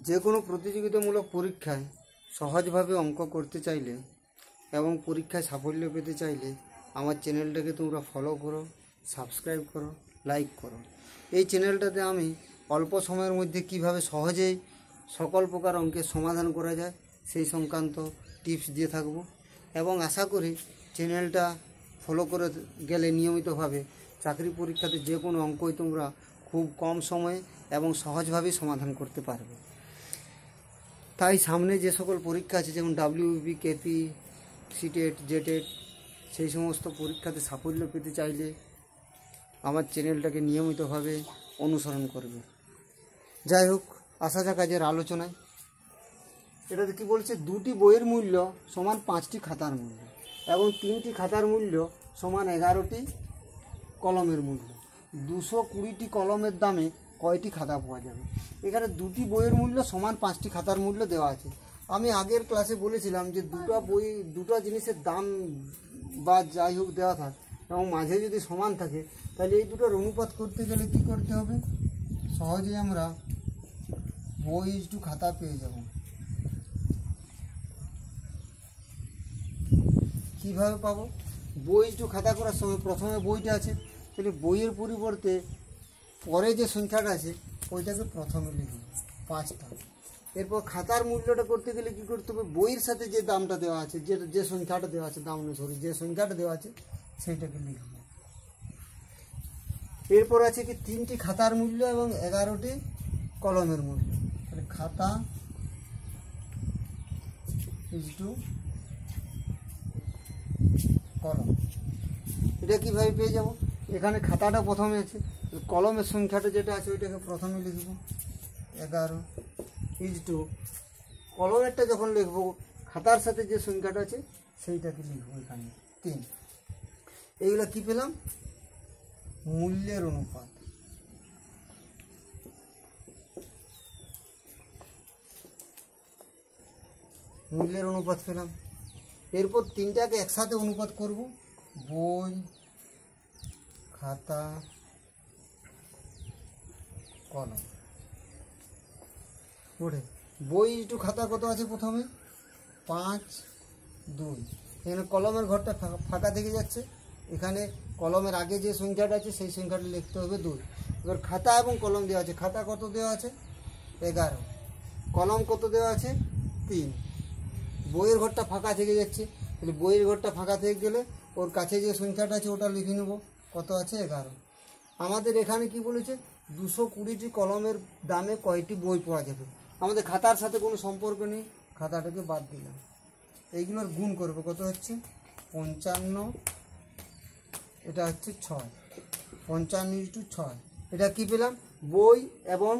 যে কোনো প্রতিযোগিতামূলক পরীক্ষায় সহজভাবে অঙ্ক করতে চাইলে এবং পরীক্ষায় সাফল্য পেতে চাইলে আমার চ্যানেলটাকে তোমরা ফলো করো, সাবস্ক্রাইব করো, লাইক করো। এই চ্যানেলটাতে আমি অল্প সময়ের মধ্যে কিভাবে সহজেই সকল প্রকার অঙ্কের সমাধান করা যায় সেই সংক্রান্ত টিপস দিয়ে থাকব এবং আশা করি চ্যানেলটা ফলো করে গেলে নিয়মিতভাবে চাকরি পরীক্ষাতে যে কোনো অঙ্কই তোমরা খুব কম সময়ে এবং সহজভাবেই সমাধান করতে পারবে। তাই সামনে যে সকল পরীক্ষা আছে যেমন WBP, KP, সিটেট, জেটেট, সেই সমস্ত পরীক্ষাতে সাফল্য পেতে চাইলে আমার চ্যানেলটাকে নিয়মিতভাবে অনুসরণ করবে। যাই হোক, আসা যাক কাজের আলোচনায়। এটাতে কি বলছে, 2টি বইয়ের মূল্য সমান 5টি খাতার মূল্য এবং 3টি খাতার মূল্য সমান 11টি কলমের মূল্য। 220টি কলমের দামে কয়টি খাতা পাওয়া যাবে? এখানে 2টি বইয়ের মূল্য সমান 5টি খাতার মূল্য দেওয়া আছে। আমি আগের ক্লাসে বলেছিলাম যে দুটো জিনিসের দাম বা যাই হোক দেওয়া থাক এবং মাঝে যদি সমান থাকে তাহলে এই দুটোর অনুপাত করতে গেলে কী করতে হবে? সহজেই আমরা বই টু খাতা পেয়ে যাব। কীভাবে পাবো? বই টু খাতা করার সময় প্রথমে বইটা আছে, তাহলে বইয়ের পরিবর্তে পরে যে সংখ্যাটা আছে ওইটাকে প্রথমে লিখব 5টা। এরপর খাতার মূল্যটা করতে গেলে কী করতে হবে? বইয়ের সাথে যে দামটা দেওয়া আছে, যে সংখ্যাটা দেওয়া আছে, যে সংখ্যাটা দেওয়া আছে সেইটাকে লিখব। এরপর আছে কি 3টি খাতার মূল্য এবং 11টি কলমের মূল্য। তাহলে খাতা ইজটু কলম, এটা কীভাবে পেয়ে যাব? এখানে খাতাটা প্রথমে আছে, কলমের সংখ্যাটা যেটা আছে ওইটাকে প্রথমে লিখব 11 ইজটু কলমেরটা যখন লিখব খাতার সাথে যে সংখ্যাটা আছে সেইটাকে লিখব এখানে 3। এইগুলো কি পেলাম? মূল্যের অনুপাত। মূল্যের অনুপাত পেলাম। এরপর 3টাকে একসাথে অনুপাত করব, বই, খাতা, কলম। ওঠে বই টু খাতা কত আছে? প্রথমে 5, 2। এখানে কলমের ঘরটা ফাঁকা থেকে যাচ্ছে, এখানে কলমের আগে যে সংখ্যাটা আছে সেই সংখ্যাটা লিখতে হবে 2। এবার খাতা এবং কলম দেওয়া আছে। খাতা কত দেওয়া আছে? 11। কলম কত দেওয়া আছে? 3। বইয়ের ঘরটা ফাঁকা থেকে যাচ্ছে, তাহলে বইয়ের ঘরটা ফাঁকা থেকে গেলে ওর কাছে যে সংখ্যাটা আছে ওটা লিখে নেব, কত আছে? 11। আমাদের এখানে কি বলেছে? 220টি কলমের দামে কয়টি বই পাওয়া যাবে। আমাদের খাতার সাথে কোনো সম্পর্ক নেই, খাতাটাকে বাদ দিলাম। এইগুলোর গুণ করবে, কত হচ্ছে? 55, এটা হচ্ছে 6। 55:6। এটা কি পেলাম? বই এবং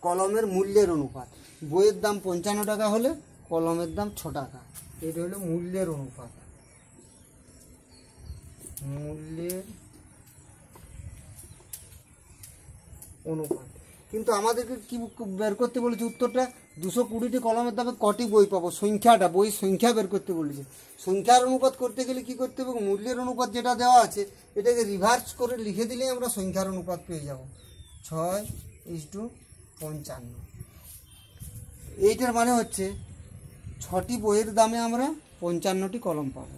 কলমের মূল্যের অনুপাত। বইয়ের দাম 55 টাকা হলে কলমের দাম 6 টাকা। এটা হলো মূল্যের অনুপাত। মূল্যের অনুপাত। কিন্তু আমাদেরকে কি বের করতে বলেছে? উত্তরটা 220টি কলমের দামে কটি বই পাবো, সংখ্যাটা, বই সংখ্যা বের করতে বলেছে। সংখ্যার অনুপাত করতে গেলে কি করতে হবে? মূল্যের অনুপাত যেটা দেওয়া আছে এটাকে রিভার্স করে লিখে দিলেই আমরা সংখ্যার অনুপাত পেয়ে যাব, 6:55। এইটার মানে হচ্ছে 6টি বইয়ের দামে আমরা 55টি কলম পাবো।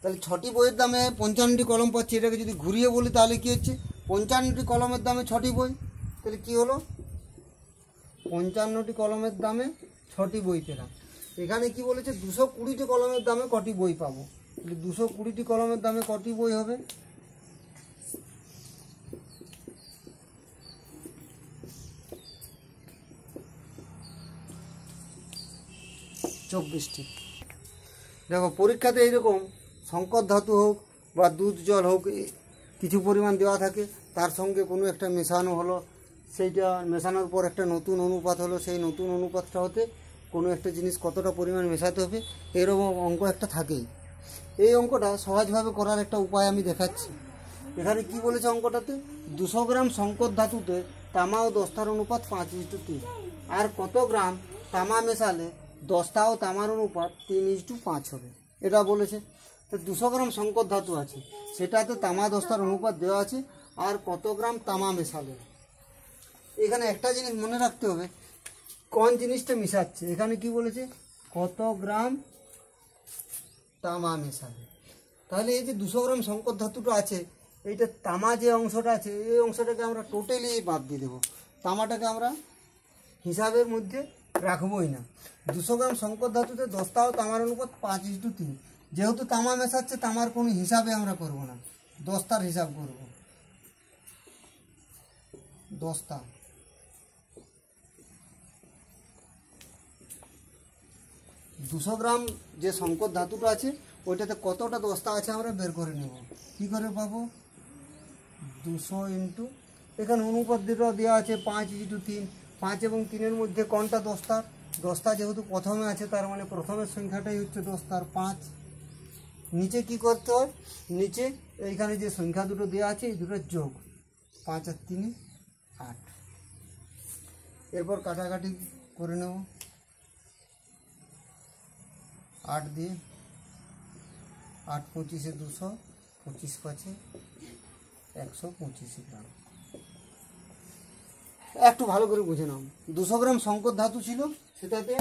তাহলে 6টি বইয়ের দামে 55টি কলম পাচ্ছি। এটাকে যদি ঘুরিয়ে বলি তাহলে কী হচ্ছে? 55টি কলমের দামে 6টি বই। তাহলে কী হলো? 55টি কলমের দামে 6টি বই পেলাম। এখানে কি বলেছে? 220টি কলমের দামে কটি বই পাবো। তাহলে 220টি কলমের দামে কটি বই হবে? 24টি। দেখো, পরীক্ষাতে এইরকম সংকর ধাতু হোক বা দুধ জল হোক কিছু পরিমাণ দেওয়া থাকে, তার সঙ্গে কোনো একটা মেশানো হলো, সেইটা মেশানোর পর একটা নতুন অনুপাত হলো, সেই নতুন অনুপাতটা হতে কোনো একটা জিনিস কতটা পরিমাণ মেশাতে হবে এরকম অঙ্ক একটা থাকেই। এই অঙ্কটা সহজভাবে করার একটা উপায় আমি দেখাচ্ছি। এখানে কি বলেছে অঙ্কটাতে? 200 গ্রাম সংকর ধাতুতে তামা ও দস্তার অনুপাত 5:3। আর কত গ্রাম তামা মেশালে দস্তা ও তামার অনুপাত 3:5 হবে, এটা বলেছে। তো 200 গ্রাম সংকর ধাতু আছে, সেটাতে তামা দস্তার অনুপাত দেওয়া আছে, আর কত গ্রাম তামা মেশালে এখানে একটা জিনিস মনে রাখতে হবে, কোন জিনিসটা মিশাচ্ছে। এখানে কি বলেছে, কত গ্রাম তামা মেশাবে। তাহলে এই যে 200 গ্রাম সংকর ধাতুটা আছে, এইটা তামা যে অংশটা আছে এই অংশটাকে আমরা টোটালি বাদ দিয়ে দেবো, তামাটাকে আমরা হিসাবের মধ্যে রাখবোই না। 200 গ্রাম সংকর ধাতুতে দস্তা ও তামার অনুপাত 5:3। যেহেতু তামা মেশাচ্ছে তামার কোনো হিসাবে আমরা করব না, দস্তার হিসাব করব। দস্তা 200 গ্রাম যে সংকর ধাতুটা আছে ওইটাতে কতটা দস্তা আছে আমরা বের করে নেব। কী করে পাবো, 200 ইন্টু, এখানে অনুপাত দেওয়া আছে 5:3। 5 এবং 3-এর মধ্যে কোনটা দস্তার, দস্তা যেহেতু প্রথমে আছে তার মানে প্রথমের সংখ্যাটাই হচ্ছে দস্তার 5। নিচে কি করতে হয়, নিচে এইখানে যে সংখ্যা দুটো দেওয়া আছে এই দুটো যোগ, 5 আর 3 8। এরপর কাটাকাটি করে নেব, 8 দিয়ে 8 25 200, 25 5 125 গ্রাম। একটু ভালো করে বুঝে নাও, 200 গ্রাম সংকর ধাতু ছিল, সেটাতে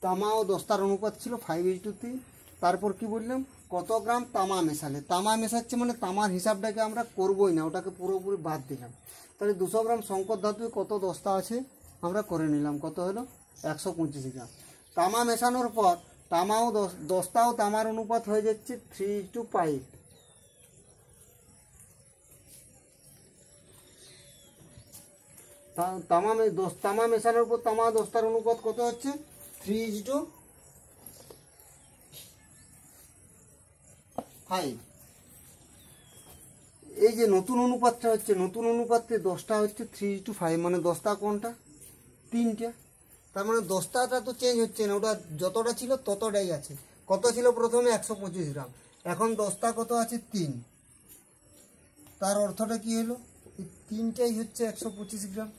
তামা ও দস্তার অনুপাত ছিল 5:3। তারপর কি বললাম, কত গ্রাম তামা মেশালে, তামা মেশাচ্ছে মানে তামার হিসাবটাকে আমরা করবোই না, ওটাকে পুরোপুরি বাদ দিলাম। তাহলে 200 গ্রাম সংকর ধাতু কত দস্তা আছে আমরা করে নিলাম, কত হলো 125 গ্রাম। তামা মেশানোর পর তামা ও দস্তা ও তামার অনুপাত হয়ে যাচ্ছে 3:5। তামা মেশানোর পর তামা দস্তার অনুপাত কত হচ্ছে 3:5। এই যে নতুন অনুপাতটা হচ্ছে, নতুন অনুপাতে 10টা হচ্ছে 3:5, মানে দস্তা কোনটা, 3টা। তার মানে দস্তাটা তো চেঞ্জ হচ্ছে না, ওটা যতটা ছিল ততটাই আছে। কত ছিল প্রথমে 125 গ্রাম, এখন দস্তা কত আছে 3। তার অর্থটা কি হলো, 3টাই হচ্ছে 125 গ্রাম,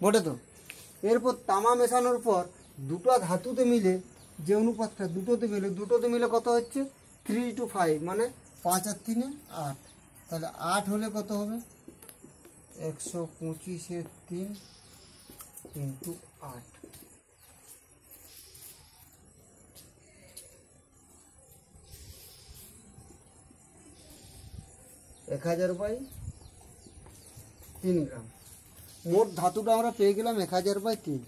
বটে তো। এরপর তামা মেশানোর পর দুটো ধাতুতে মিলে যে অনুপাতটা, দুটোতে মিলে কত হচ্ছে 3:5, মানে 5 আর 3 8। তাহলে 8 হলে কত হবে, 125 3 ইন্টু 8। এক 1000/3 গ্রাম। মোট ধাতুটা আমরা পেয়ে গেলাম 1000/3।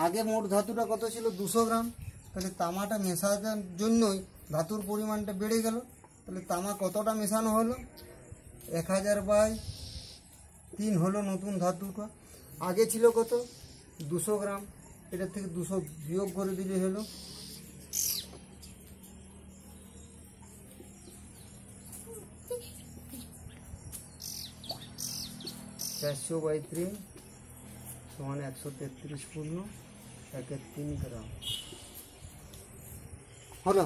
আগে মোট ধাতুটা কত ছিল 200 গ্রাম, তাহলে তামাটা মেশানোর জন্যই ধাতুর পরিমাণটা বেড়ে গেল। তাহলে তামা কতটা মেশানো হলো, 1000/3 হলো নতুন ধাতুটা। আগে ছিল কত 200 গ্রাম, এটার থেকে 200 বিয়োগ করে দিলে হলো 400/3 সমান 133 পূর্ণ 1/3 গ্রাম হলো।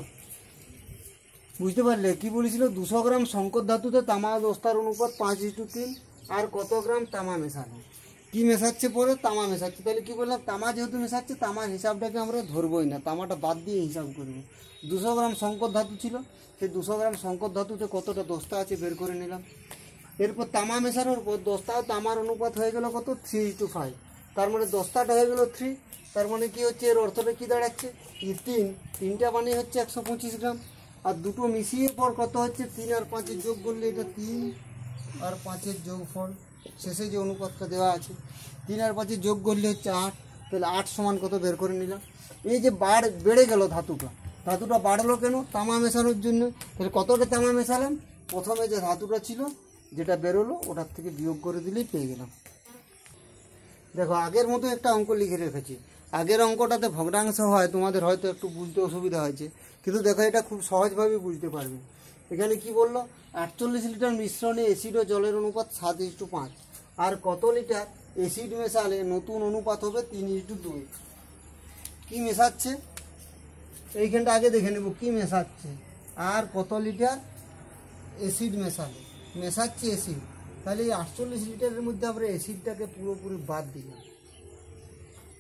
বুঝতে পারলে কি বলেছিল, 200 গ্রাম সংকর ধাতুতে তামা দস্তার অনুপাত 5:3। আর কত গ্রাম তামা মেশানো, কি মেশাচ্ছে পরে তামা মেশাচ্ছে। তাহলে কি বললাম, তামা যেহেতু মেশাচ্ছে তামার হিসাবটাকে আমরা ধরবই না, তামাটা বাদ দিয়ে হিসাব করবো। 200 গ্রাম সংকর ধাতু ছিল, সেই 200 গ্রাম সংকর ধাতুতে কতটা দস্তা আছে বের করে নিলাম। এরপর তামা মেশানোর পর দস্তা ও তামার অনুপাত হয়ে গেল কত 3:5। তার মানে দস্তাটা হয়ে গেল 3। তার মানে কি হচ্ছে, এর অর্থটা কি দাঁড়াচ্ছে, এই 3টা মানে হচ্ছে 125 গ্রাম। আর দুটো মিশিয়ে পর কত হচ্ছে 3 আর 5 যোগ করলে এটা 3 আর 5 যোগফল, শেষে যে অনুপাতটা দেওয়া আছে 3 আর 5 যোগ করলে হচ্ছে 8। তাহলে 8 সমান কত বের করে নিলাম। এই যে বেড়ে গেল ধাতুটা বাড়লো কেন, তামা মেশানোর জন্য। তাহলে কতটা তামা মেশালাম, প্রথমে যে ধাতুটা ছিল যেটা বেরোলো ওটার থেকে বিয়োগ করে দিলেই পেয়ে গেলাম। দেখো আগের মতো একটা অঙ্ক লিখে রেখেছি, আগের অঙ্কটাতে ভগ্নাংশ হয়, তোমাদের হয়তো একটু বুঝতে অসুবিধা হয়েছে, কিন্তু দেখো এটা খুব সহজভাবে বুঝতে পারবে। এখানে কি বললো, 48 লিটার মিশ্রণে অ্যাসিড ও জলের অনুপাত 7:5। আর কত লিটার অ্যাসিড মেশালে নতুন অনুপাত হবে 3:2। কি মেশাচ্ছে এইখানটা আগে দেখে নেব কি মেশাচ্ছে, আর কত লিটার অ্যাসিড মেশাচ্ছে অ্যাসিড। তাহলে এই 48 লিটারের মধ্যে আমরা অ্যাসিডটাকে পুরোপুরি বাদ দিলাম।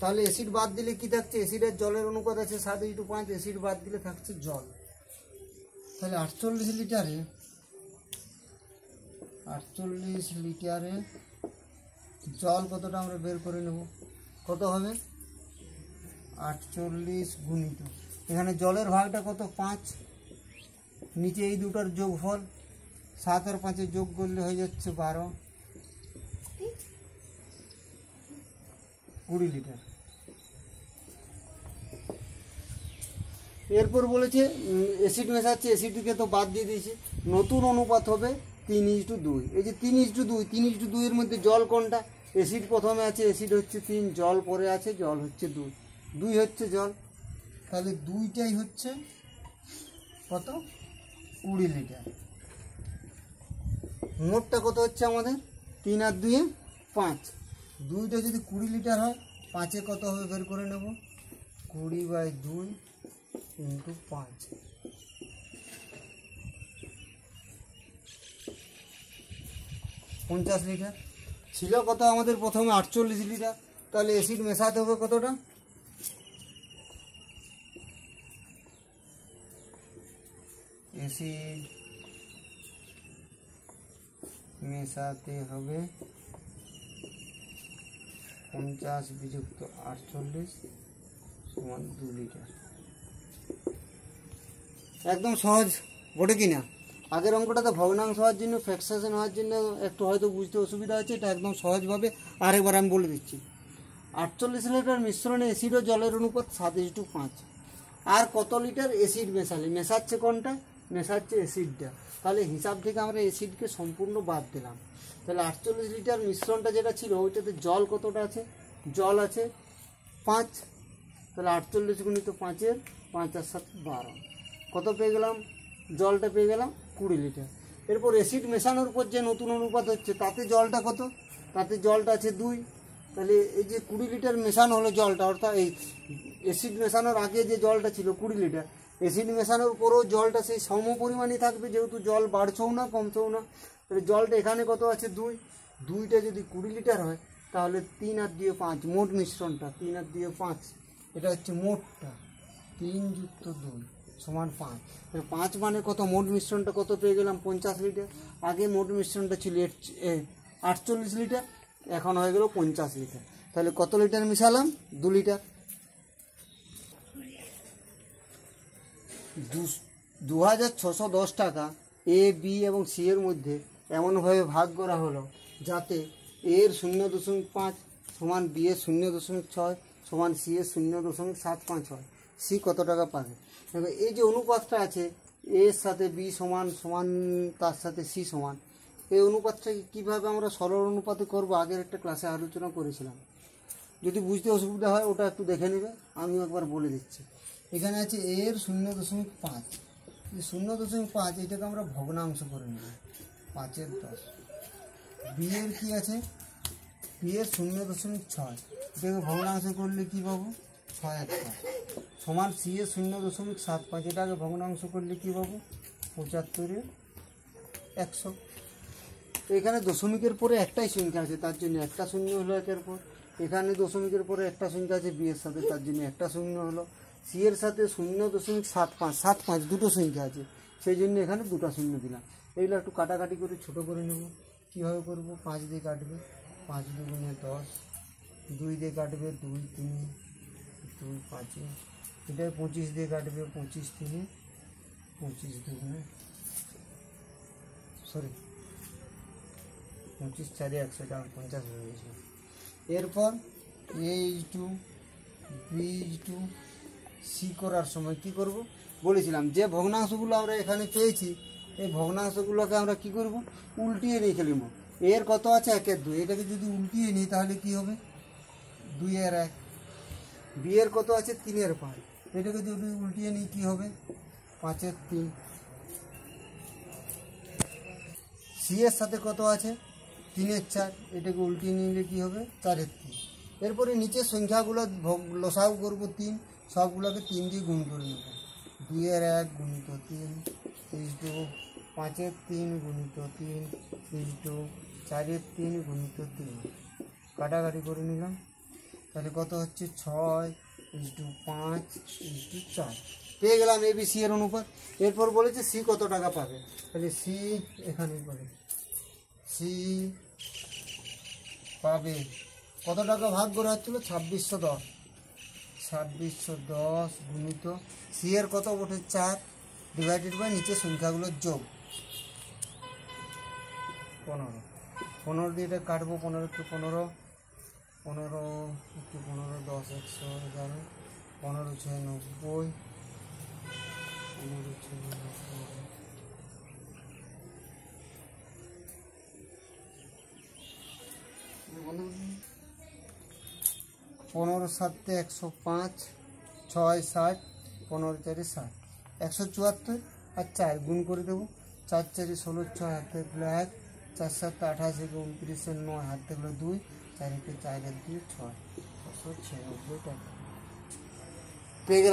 তাহলে অ্যাসিড বাদ দিলে কি থাকছে, অ্যাসিডের জলের অনুপাত আছে 7:5, অ্যাসিড বাদ দিলে থাকছে জল। তাহলে 48 লিটারে জল কতটা আমরা বের করে নেব, কত হবে 48 গুণিত, এখানে জলের ভাগটা কত 5, নিচে এই দুটার যোগফল 7 আর 5 যোগ করলে হয়ে যাচ্ছে 12, 20 লিটার। এরপর বলেছে অ্যাসিড মেশাচ্ছে, অ্যাসিডকে তো বাদ দিয়ে দিয়েছে, নতুন অনুপাত হবে 3:2। এই যে 3:2, 3:2 এর মধ্যে জল কোনটা, অ্যাসিড প্রথমে আছে, অ্যাসিড হচ্ছে 3, জল পরে আছে, জল হচ্ছে 2, 2 হচ্ছে জল, তাহলে 2টাই হচ্ছে কত 20 লিটার। মোটটা কত হচ্ছে আমাদের 3 আর 2 5, 2টা যদি 20 লিটার হয় 5 কত হবে বের করে নেব, 20/2 × 5, 50 লিটার। ছিল কত আমাদের প্রথমে 48 লিটার, তাহলে অ্যাসিড মেশাতে হবে কতটা, অ্যাসিড মেশাতে হবে 50 বিযুক্ত 48 সমান 2 লিটার। একদম সহজ বটে কিনা? আগের অঙ্কটাতে ভগ্নাংশ হওয়ার জন্য, ফ্র্যাকশন হওয়ার জন্য একটু হয়তো বুঝতে অসুবিধা আছে, এটা একদম সহজভাবে আরেকবার আমি বলে দিচ্ছি। 48 লিটার মিশ্রণে অ্যাসিড ও জলের অনুপাত 7:5। আর কত লিটার অ্যাসিড মেশালে, মেশাচ্ছে কোনটা, মেশাচ্ছে অ্যাসিডটা, তাহলে হিসাব থেকে আমরা অ্যাসিডকে সম্পূর্ণ বাদ দিলাম। তাহলে 48 লিটার মিশ্রণটা যেটা ছিল ওইটাতে জল কতটা আছে, জল আছে 5, তাহলে 48 গুণিত 5 এর 5 আর 7 12, কত পেয়ে গেলাম, জলটা পেয়ে গেলাম 20 লিটার। এরপর অ্যাসিড মেশানোর পর যে নতুন অনুপাত হচ্ছে তাতে জলটা কত, তাতে জলটা আছে 2, তাহলে এই যে 20 লিটার মেশানো হলো জলটা, অর্থাৎ এই অ্যাসিড মেশানোর আগে যে জলটা ছিল 20 লিটার, অ্যাসিড মেশানোর পরেও জলটা সেই সম পরিমাণই থাকবে, যেহেতু জল বাড়ছেও না কমছেও না, তাহলে জলটা এখানে কত আছে 2, 2টা যদি 20 লিটার হয় তাহলে 3 আর 2 5, মোট মিশ্রণটা 3 আর 2 5, এটা হচ্ছে মোটটা, 3 + 2 সমান 5, 5 মানে কত, মোট মিশ্রণটা কত পেয়ে গেলাম 50 লিটার। আগে মোট মিশ্রণটা ছিল 48 লিটার, এখন হয়ে গেল 50 লিটার, তাহলে কত লিটার মিশালাম 2 লিটার। 2610 টাকা এ, বি এবং সি এর মধ্যে এমনভাবে ভাগ করা হলো যাতে এর 0.5 সমান বি এর 0.6 সমান সি এর 0.75 হয়। সি কত টাকা পাবে? এবার এই যে অনুপাতটা আছে, এর সাথে বি সমান সমান, তার সাথে সি সমান, এই অনুপাতটাকে কীভাবে আমরা সরল অনুপাতে করব আগের একটা ক্লাসে আলোচনা করেছিলাম। যদি বুঝতে অসুবিধা হয় ওটা একটু দেখে নেবে, আমিও একবার বলে দিচ্ছি। এখানে আছে এর 0.5, 0.5 এটাকে আমরা ভগ্নাংশ করে নেব, 5 এর 10। বি এর কী আছে, বি এর 0.6, এটাকে ভগ্নাংশ করলে কী পাবো 6 আর 5 সমান সি এর 0.75, এটাকে ভগ্নাংশ করলে কী পাবো 75 এর 100। এখানে দশমিকের পরে একটাই সংখ্যা আছে, তার জন্য একটা শূন্য হলো একের পর, এখানে দশমিকের পরে একটা সংখ্যা আছে বি এর সাথে, তার জন্য একটা শূন্য হলো, সি এর সাথে 0.75 দুটো সংখ্যা আছে, সেই জন্য এখানে দুটো শূন্য দিলাম। এইগুলো একটু কাটাকাটি করে ছোট করে নেব। কীভাবে করবো, 5 দিয়ে কাটবে, 5 × 2 = 10, 2 দিয়ে কাটবে 2 × 3 = 2 × 5, এটা 25 দিয়ে কাটবে, 25 × 3 = 25 × 2 সরি 25 × 4 = 100, এটা 50 হয়ে গেছে। এরপর A/2 B/2 সি করার সময় কি করব বলেছিলাম, যে ভগ্নাংশগুলো আমরা এখানে পেয়েছি এই ভগ্নাংশগুলোকে আমরা কি করব, উল্টিয়ে রেখে নেব। এর কত আছে 1 এর 2, এটাকে যদি উল্টিয়ে নিই তাহলে কি হবে 2 এর 1। বি এর কত আছে 3 এর 5, এটাকে যদি উল্টিয়ে নিই কি হবে 5 এর 3। সি এর সাথে কত আছে 3 এর 4, এটাকে উল্টিয়ে নিলে কি হবে 4 এর 3। এরপরে নিচের সংখ্যাগুলো লসাগু করব 3, সবগুলোকে 3 দিয়ে গুণ করে নেব। 2 এর 1 গুণিত 3 = 5 এর 3 গুণিত 3 = 4 এর 3 গুণিত 3, কাটাকাটি করে নিলাম, তাহলে কত হচ্ছে 6 = 5 = 4, পেয়ে গেলাম এ বি সি এর অনুপাত। এরপর বলেছে সি কত টাকা পাবে, তাহলে সি এখানেই পাবে, সি পাবে কত টাকা ভাগ করে হচ্ছিল 2610, 2610 গুণিত সি এর কত বটে 4 ডিভাইডেড বাই নিচে সংখ্যাগুলোর যোগ 15, 15 দিয়ে এটা কাটবো, 15 একটু 15, 15 একটু 15, 10 100 11, 15 6 90, 15 6 90, 15 7 105, 6 60, 15 4 60, 174 আর 4 গুণ করে দেবো, 4 4 16, 6 হাতে গেলো 1, 4 7 28, 29, 9 হাতে গেলো 2, 4 4 2 6, 696 টাকা পেয়ে গেলাম।